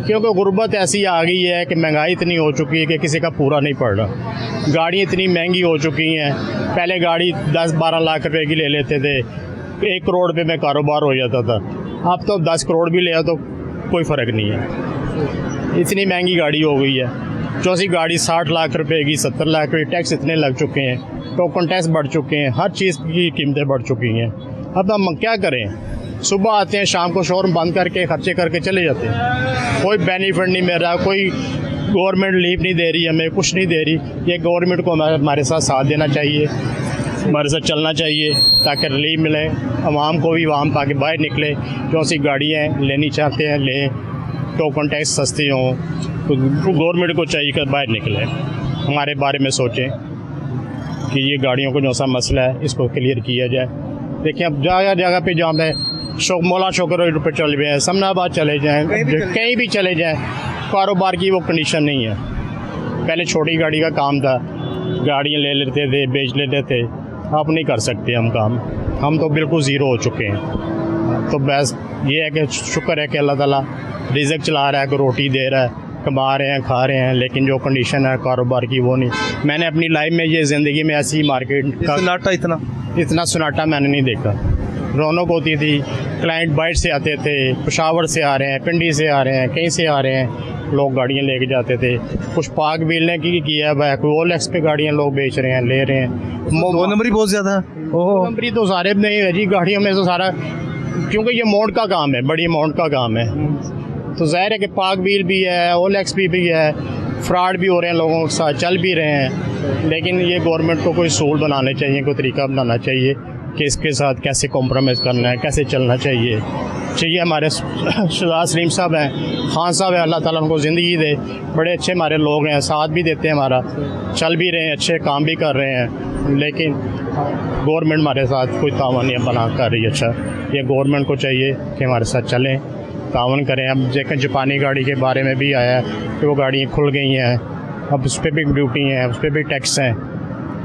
क्योंकि गुर्बत ऐसी आ गई है कि महंगाई इतनी हो चुकी है कि किसी का पूरा नहीं पड़ रहा। गाड़ियाँ इतनी महंगी हो चुकी हैं, पहले गाड़ी 10-12 लाख रुपए की ले लेते थे, 1 करोड़ पे में कारोबार हो जाता था। अब तो 10 करोड़ भी ले आओ तो कोई फ़र्क नहीं है, इतनी महंगी गाड़ी हो गई है। जो सी गाड़ी 60 लाख रुपए की, 70 लाख रुपये, टैक्स इतने लग चुके हैं, टोकन टैक्स बढ़ चुके हैं, हर चीज़ की कीमतें बढ़ चुकी हैं। अब हम क्या करें? सुबह आते हैं, शाम को शोरूम बंद करके खर्चे करके चले जाते हैं, कोई बेनिफिट नहीं मिल रहा, कोई गवर्नमेंट लीव नहीं दे रही, हमें कुछ नहीं दे रही। ये गवर्नमेंट को हमारे साथ देना चाहिए, हमारे साथ चलना चाहिए ताकि रिलीफ मिले, आवाम को भी आवाम ताकि बाहर निकले, जो सी गाड़ियाँ लेनी चाहते हैं लें, टोकन टैक्स सस्ती हों, तो गवर्नमेंट को चाहिए कि बाहर निकले, हमारे बारे में सोचें कि ये गाड़ियों को जो सा मसला है इसको क्लियर किया जाए। देखिए अब जगह जगह पे जहाँ पे मौला शोकर रोड पर चले जाएँ, समनाबाद चले जाएँ, कहीं भी चले जाएँ, कारोबार की वो कंडीशन नहीं है। पहले छोटी गाड़ी का काम था, गाड़ियाँ ले लेते थे, बेच लेते थे, अब नहीं कर सकते हम काम, हम तो बिल्कुल ज़ीरो हो चुके हैं। तो बस ये है कि शुक्र है कि अल्लाह ताला रिज़्क़ चला रहा है, कोई रोटी दे रहा है, कमा रहे हैं, खा रहे हैं, लेकिन जो कंडीशन है कारोबार की वो नहीं। मैंने अपनी लाइफ में ये ज़िंदगी में ऐसी मार्केट का सन्नाटा इतना सन्नाटा मैंने नहीं देखा। रौनक होती थी, क्लाइंट बाइट से आते थे, पेशावर से आ रहे हैं, पिंडी से आ रहे हैं, कहीं से आ रहे हैं, लोग गाड़ियाँ लेके जाते थे। कुछ पाक बिलने की किया है, कोई ओलेक्स पे गाड़ियाँ लोग बेच रहे हैं, ले रहे हैं। 2 नंबरी बहुत ज़्यादा है, 2 नंबरी तो सारे नहीं है जी, गाड़ियों में तो सारा, क्योंकि ये अमाउंट का काम है, बड़ी अमाउंट का काम है, तो ज़ाहिर है कि पाक व्हील भी है, ओलेक्स भी है, फ्रॉड भी हो रहे हैं, लोगों के साथ चल भी रहे हैं। लेकिन ये गवर्नमेंट को कोई सूल बनाने चाहिए, कोई तरीका बनाना चाहिए कि इसके साथ कैसे कॉम्प्रोमाइज़ करना है, कैसे चलना चाहिए। हमारे शहजाद सलीम साहब हैं, खान साहब हैं, अल्लाह ताला उनको ज़िंदगी दे, बड़े अच्छे हमारे लोग हैं, साथ भी देते हैं हमारा, चल भी रहे हैं, अच्छे काम भी कर रहे हैं। लेकिन गवर्नमेंट हमारे साथ कोई तावन नहीं बना कर रही। अच्छा, ये गवर्नमेंट को चाहिए कि हमारे साथ चलें, तावन करें। अब देखें जापानी गाड़ी के बारे में भी आया है कि वो गाड़ियाँ खुल गई हैं, अब उस पर भी ड्यूटी है, उस पर भी टैक्स हैं।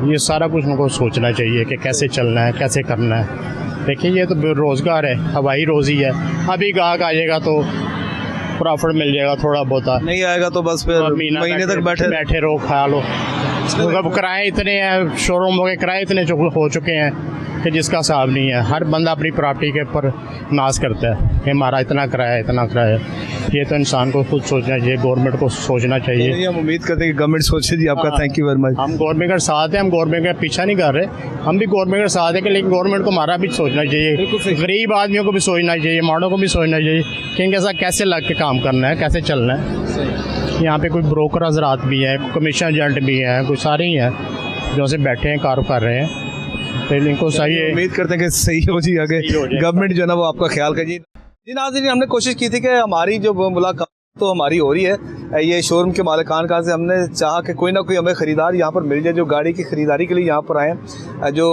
ये सारा कुछ उनको सोचना चाहिए कि कैसे चलना है, कैसे करना है। देखिए, ये तो रोज़गार है, हवाई रोज़ी है। अभी गाहक आ जाएगा तो प्रॉफिट मिल जाएगा थोड़ा बहुत, नहीं आएगा तो बस फिर महीने तक बैठे रहो, खा लो। अब किराए इतने हैं, शोरूमों के किराए इतने हो चुके हैं कि जिसका हिसाब नहीं है। हर बंदा अपनी प्रॉपर्टी के ऊपर नाज करता है कि हमारा इतना किराया, इतना किराया। ये तो इंसान को खुद सोचना चाहिए, गवर्नमेंट को सोचना चाहिए। हम उम्मीद करते हैं कि गवर्नमेंट सोचे। जी आपका थैंक यू वेरी मच। हम गवर्नमेंट के साथ हैं, हम गवर्नमेंट का पीछा नहीं कर रहे, हम भी गवर्नमेंट के साथ हैं, लेकिन गवर्नमेंट को हमारा भी सोचना चाहिए, गरीब आदमियों को भी सोचना चाहिए, माड़ों को भी सोचना चाहिए कि इनके साथ कैसे लग के काम करना है, कैसे चलना है। यहाँ पे कोई ब्रोकर हजरात भी हैं, कमीशन एजेंट भी हैं, कोई सारे ही हैं जो से बैठे हैं, कार कर रहे हैं। तो इनको सही है, उम्मीद करते हैं कि सही हो जी, आगे गवर्नमेंट जो है ना वो आपका ख्याल करिए। जी नाज़रीन, हमने कोशिश की थी कि हमारी जो मुलाकात तो हमारी हो रही है ये शोरूम के मालिकान का, से हमने चाहा कि कोई ना कोई हमें ख़रीदार यहाँ पर मिल जाए जो गाड़ी की ख़रीदारी के लिए यहाँ पर आए हैं, जो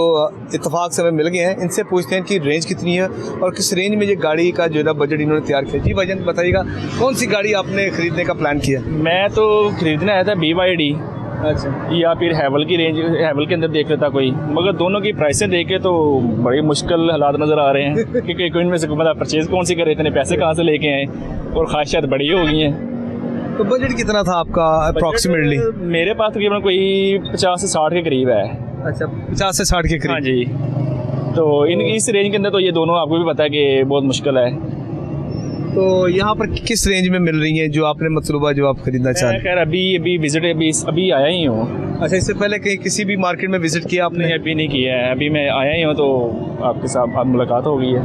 इत्तेफाक से हमें मिल गए हैं। इनसे पूछते हैं कि रेंज कितनी है और किस रेंज में ये गाड़ी का जो है ना बजट इन्होंने तैयार किया। जी भाईजान बताइएगा, कौन सी गाड़ी आपने ख़रीदने का प्लान किया? मैं तो ख़रीदने आया था BYD, अच्छा, या फिर हैवल की रेंज, हैवल के अंदर देख लेता कोई, मगर दोनों की प्राइसें देखे तो बड़ी मुश्किल हालात नज़र आ रहे हैं कि कोई इनमें से मतलब परचेज़ कौन सी करे, इतने पैसे कहाँ से लेके आए और ख्वाहिशात बड़ी हो गई हैं। तो बजट कितना था आपका अप्रॉक्सीमेटली? मेरे पास तकरीबन कोई 50 से 60 के करीब है। अच्छा, 50 से 60 के करीब। हाँ जी, तो इस रेंज के अंदर तो ये दोनों आपको भी पता है कि बहुत मुश्किल है। तो यहाँ पर किस रेंज में मिल रही हैं जो आपने मतलूबा जो आप खरीदना चाह रहे हैं? खैर अभी विजिट अभी आया ही हूँ। अच्छा, इससे पहले कहीं किसी भी मार्केट में विजिट किया आपने? नहीं, अभी नहीं किया है, अभी मैं आया ही हूँ तो आपके साथ मुलाकात हो गई है।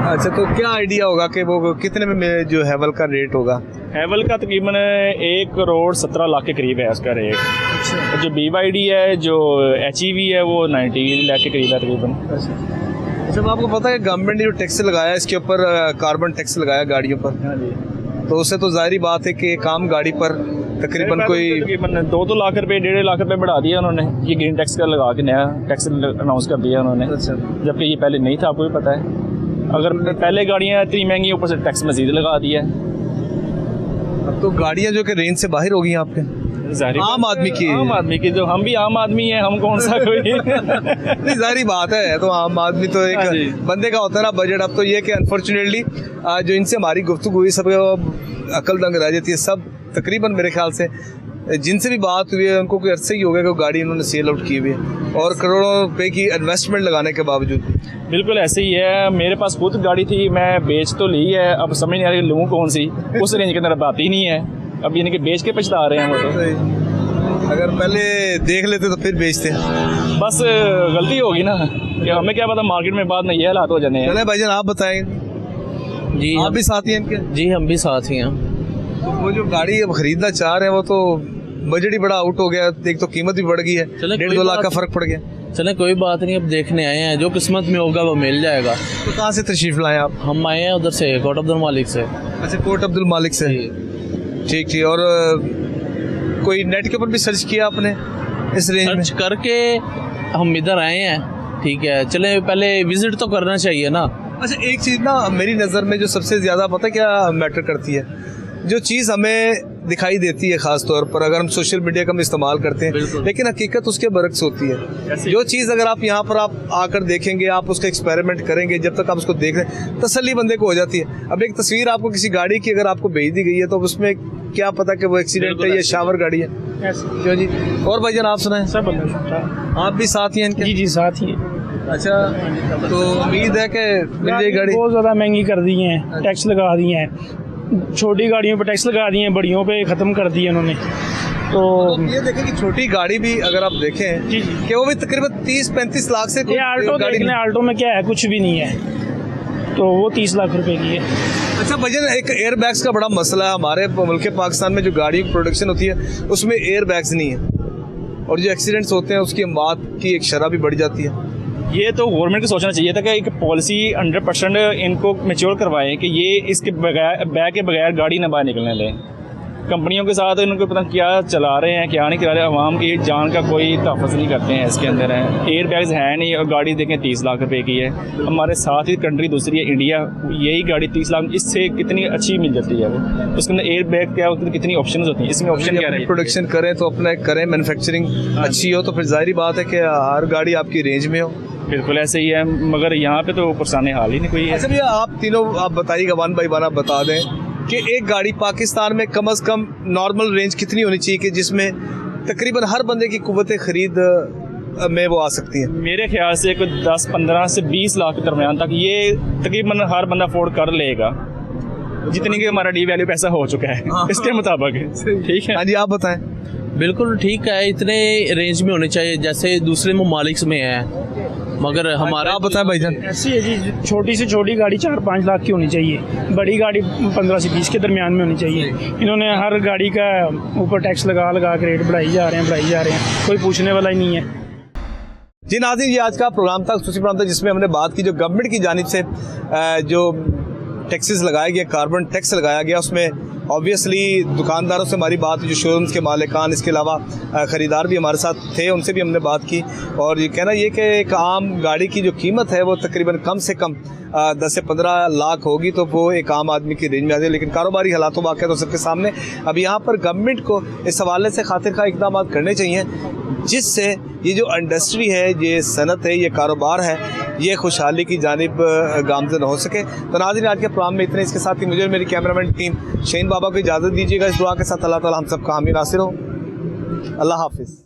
अच्छा, तो क्या आइडिया होगा कि वो कितने में जो हैवल का रेट होगा? हैवल का तकरीबन 1,17,00,000 के करीब है उसका रेट। अच्छा। जो BYD है, जो HEV है, वो 90 लाख के करीब है तकरीबन। अच्छा, आपको पता है गवर्नमेंट ने जो टैक्स लगाया इसके ऊपर कार्बन टैक्स लगाया गाड़ियों पर, तो उससे तो जाहिर बात है कि एक आम गाड़ी पर तकरीबन कोई 2 लाख रुपए 1.5 लाख रुपए बढ़ा दिया उन्होंने। ये ग्रीन टैक्स का लगा के नया टैक्स अनाउंस कर दिया उन्होंने। अच्छा, जबकि ये पहले नहीं था, आपको भी पता है। अगर पहले गाड़ियाँ इतनी महंगी, ऊपर से टैक्स मजीद लगा दिया है। अब तो गाड़ियाँ जो कि रेंज से बाहर हो गई हैं आपके, आम आदमी की जो हम भी आम आदमी हैं, हम कौन सा कोई नहीं, जारी बात है, तो आम आदमी तो एक बंदे का होता है ना बजट। अब तो ये कि अनफॉर्चुनेटली जो इनसे हमारी गुफ्तगू हुई सब अकल दंग रह जाती है। सब तकरीबन मेरे ख्याल से जिनसे भी बात हुई है उनको कोई अर्से ही हो गया कि गाड़ी इन्होंने सेल आउट की हुई है, और करोड़ों रुपए की इन्वेस्टमेंट लगाने के बावजूद। बिल्कुल ऐसे ही है, मेरे पास खुद गाड़ी थी, मैं बेच तो ली है, अब समझ नहीं आ रही लूँ कौन सी, उस रेंज के अंदर बात ही नहीं है। अब यानी कि बेच के पछता रहे हैं वो तो। अगर पहले देख लेते तो फिर बेचते। बस गलती होगी ना, कि हमें क्या पता मार्केट में बाद में ये हालात हो जाने हैं। चले भाईजान, आप बताएं। जी, आप भी साथी हैं इनके? जी, हम भी साथ ही हैं। तो वो जो गाड़ी अब खरीदना चाह रहे हैं वो तो बजट ही बड़ा आउट हो गया, एक तो कीमत भी बढ़ गई है, 1.5-2 लाख का फर्क पड़ गया। चले कोई बात नहीं, अब देखने आए हैं, जो किस्मत में होगा वो मिल जाएगा। तो कहाँ से तशरीफ लाए आप? हम आए हैं उधर से, कोट अब्दुल मालिक से। अच्छा, कोट अब्दुल मालिक से, ठीक ठीक। और कोई नेट के ऊपर भी सर्च किया आपने इस रेंज में? सर्च करके हम इधर आए हैं। ठीक है, चले पहले विजिट तो करना चाहिए ना। अच्छा, एक चीज़ ना मेरी नज़र में जो सबसे ज़्यादा पता क्या मैटर करती है, जो चीज़ हमें दिखाई देती है ख़ास तौर पर अगर हम सोशल मीडिया का हम इस्तेमाल करते हैं, लेकिन हकीकत उसके बरक्स होती है। जो चीज़ अगर आप यहाँ पर आप आकर देखेंगे, आप उसका एक्सपेरिमेंट करेंगे, जब तक आप उसको देख रहे हैं तसल्ली बंदे को हो जाती है। अब एक तस्वीर आपको किसी गाड़ी की अगर आपको भेज दी गई है तो उसमें क्या पता कि वो एक्सीडेंट है या शावर गाड़ी है। क्यों जी? और भाईजान आप सुनाएं। सब आप भी साथ ही हैं इनके? जी साथ ही। अच्छा, तो उम्मीद है कि मिल जाएगी गाड़ी? बहुत ज़्यादा महंगी कर दी हैं, टैक्स लगा दिए हैं, छोटी गाड़ियों पे टैक्स लगा दिए हैं, बड़ियों पे ख़त्म कर दिए उन्होंने। तो ये देखें कि छोटी गाड़ी भी अगर आप देखें जी कि वो भी तकरीबन 30-35 लाख से ये आल्टो देख लें, आल्टो में क्या है, कुछ भी नहीं है, तो वो 30 लाख रुपए की है। अच्छा भजन, एक एयर बैग्स का बड़ा मसला है हमारे मुल्क पाकिस्तान में। जो गाड़ी की प्रोडक्शन होती है उसमें एयर बैग्स नहीं है, और जो एक्सीडेंट्स होते हैं उसकी मौत की एक शरह भी बढ़ जाती है। ये तो गवर्नमेंट को सोचना चाहिए था कि एक पॉलिसी 100% इनको मैच्योर करवाएं कि ये इसके बगैर बैग के बगैर गाड़ी ना बाहर निकलने दें। कंपनियों के साथ इनको पता क्या चला रहे हैं क्या नहीं चला रहे, आवाम की जान का कोई तहफ़्फ़ुज़ नहीं करते हैं। इसके अंदर है एयर बैग्स है नहीं, और गाड़ी देखें 30 लाख रुपए की है। हमारे साथ ही कंट्री दूसरी है इंडिया, यही गाड़ी 30 लाख, इससे कितनी अच्छी मिल जाती है वो। उसके अंदर एयर बैग क्या होती है, कितनी ऑप्शन होती हैं, इसमें ऑप्शन क्या है? प्रोडक्शन करें तो अपना करें, मैन्युफैक्चरिंग अच्छी हो तो फिर जाहिर बात है कि हर गाड़ी आपकी रेंज में हो। बिल्कुल ऐसे ही है, मगर यहाँ पे तो परेशानी हाल ही नहीं कोई है। अच्छा भैया, आप तीनों आप बताइएगा वन बाई वन, आप बता दें कि एक गाड़ी पाकिस्तान में कम से कम नॉर्मल रेंज कितनी होनी चाहिए कि जिसमें तकरीबन हर बंदे की कुव्वत खरीद में वो आ सकती है? मेरे ख्याल से कोई 10-15 से 20 लाख के दरमियान तक ये तकरीबन हर बंदा अफोर्ड कर लेगा, जितनी कि हमारा डी वैल्यू पैसा हो चुका है इसके मुताबिक। ठीक है, हाँ जी, आप बताएं। बिल्कुल ठीक है, इतने रेंज में होने चाहिए जैसे दूसरे ममालिक में है, मगर हमारा आप बताएं भाईजान। ऐसी है जी, छोटी से छोटी गाड़ी 4-5 लाख की होनी चाहिए, बड़ी गाड़ी 15 से 20 के दरमियान में होनी चाहिए। इन्होंने हर गाड़ी का ऊपर टैक्स लगा के रेट बढ़ाई जा रहे हैं, कोई पूछने वाला ही नहीं है। जी नाज़रीन, ये आज का प्रोग्राम था, खुसूसी प्रोग्राम था, जिसमें हमने बात की जो गवर्नमेंट की जानिब से जो टैक्सेस लगाया गया, कार्बन टैक्स लगाया गया, उसमें ऑब्वियसली दुकानदारों से हमारी बात, जो शोरूम्स के मालिकान, इसके अलावा ख़रीदार भी हमारे साथ थे, उनसे भी हमने बात की। और ये कहना ये कि एक आम गाड़ी की जो कीमत है वो तकरीबन कम से कम 10 से 15 लाख होगी, तो वो एक आम आदमी की रेंज में आ जाए। लेकिन कारोबारी हालात वाक़ तो सबके सामने। अब यहाँ पर गवर्नमेंट को इस हवाले से खातिर खा इक़दाम करने चाहिए, जिससे ये जो इंडस्ट्री है, ये सनत है, ये कारोबार है, ये खुशहाली की जानिब गामज़न हो सके। तो नाज़रीन, आज के प्रोग्राम में इतने। इसके साथ ही मुझे और मेरी कैमरामैन टीम शहीन बाबा को इजाज़त दीजिएगा। इस दुआ के साथ अल्लाह ताला हम सबका हामी नासिर हो। अल्लाह हाफिज़।